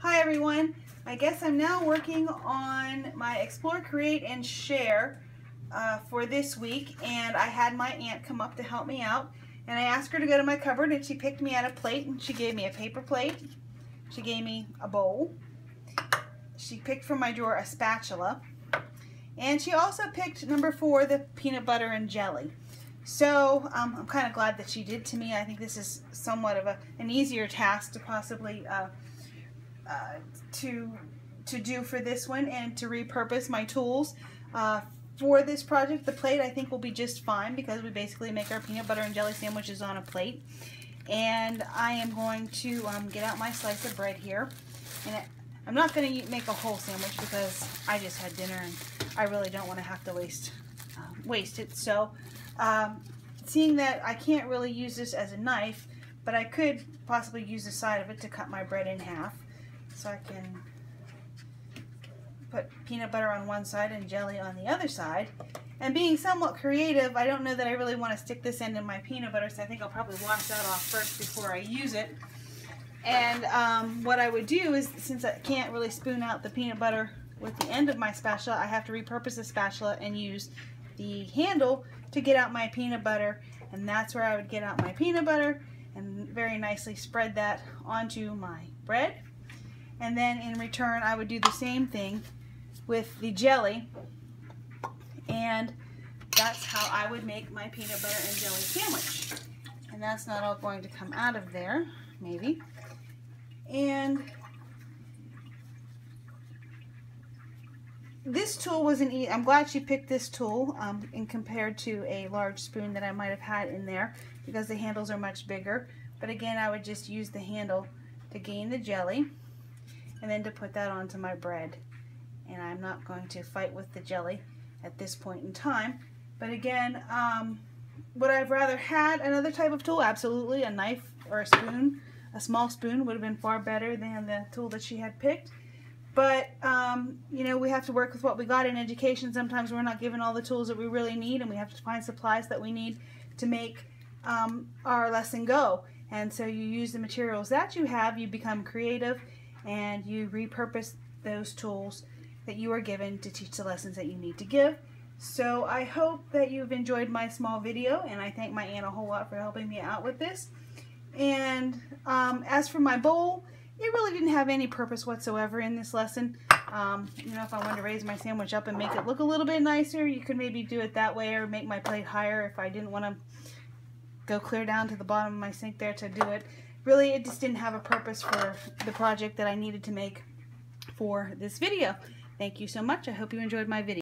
Hi everyone. I guess I'm now working on my Explore, Create, and Share for this week, and I had my aunt come up to help me out, and I asked her to go to my cupboard, and she picked me out a plate, and she gave me a paper plate, she gave me a bowl, she picked from my drawer a spatula, and she also picked number 4, the peanut butter and jelly. So I'm kind of glad that she did to me. I think this is somewhat of an easier task to possibly to do for this one, and to repurpose my tools for this project. The plate I think will be just fine because we basically make our peanut butter and jelly sandwiches on a plate. And I am going to get out my slice of bread here, and I'm not going to make a whole sandwich because I just had dinner and I really don't want to have to waste it. So seeing that I can't really use this as a knife, but I could possibly use the side of it to cut my bread in half. So I can put peanut butter on one side and jelly on the other side. And being somewhat creative, I don't know that I really want to stick this end in my peanut butter, so I think I'll probably wash that off first before I use it. And what I would do is, since I can't really spoon out the peanut butter with the end of my spatula, I have to repurpose the spatula and use the handle to get out my peanut butter. And that's where I would get out my peanut butter and very nicely spread that onto my bread. And then in return, I would do the same thing with the jelly, and that's how I would make my peanut butter and jelly sandwich. And that's not all going to come out of there, maybe. And this tool wasn't easy. I'm glad she picked this tool in compared to a large spoon that I might have had in there, because the handles are much bigger. But again, I would just use the handle to gain the jelly, and then to put that onto my bread. And I'm not going to fight with the jelly at this point in time. But again, would I have rather had another type of tool? Absolutely. A knife or a spoon, a small spoon, would have been far better than the tool that she had picked. But, you know, we have to work with what we got in education. Sometimes we're not given all the tools that we really need, and we have to find supplies that we need to make our lesson go. And so you use the materials that you have, you become creative, and you repurpose those tools that you are given to teach the lessons that you need to give. So I hope that you've enjoyed my small video, and I thank my aunt a whole lot for helping me out with this. And as for my bowl, it really didn't have any purpose whatsoever in this lesson. You know, if I wanted to raise my sandwich up and make it look a little bit nicer, you could maybe do it that way, or make my plate higher if I didn't want to go clear down to the bottom of my sink there to do it. Really, it just didn't have a purpose for the project that I needed to make for this video. Thank you so much. I hope you enjoyed my video.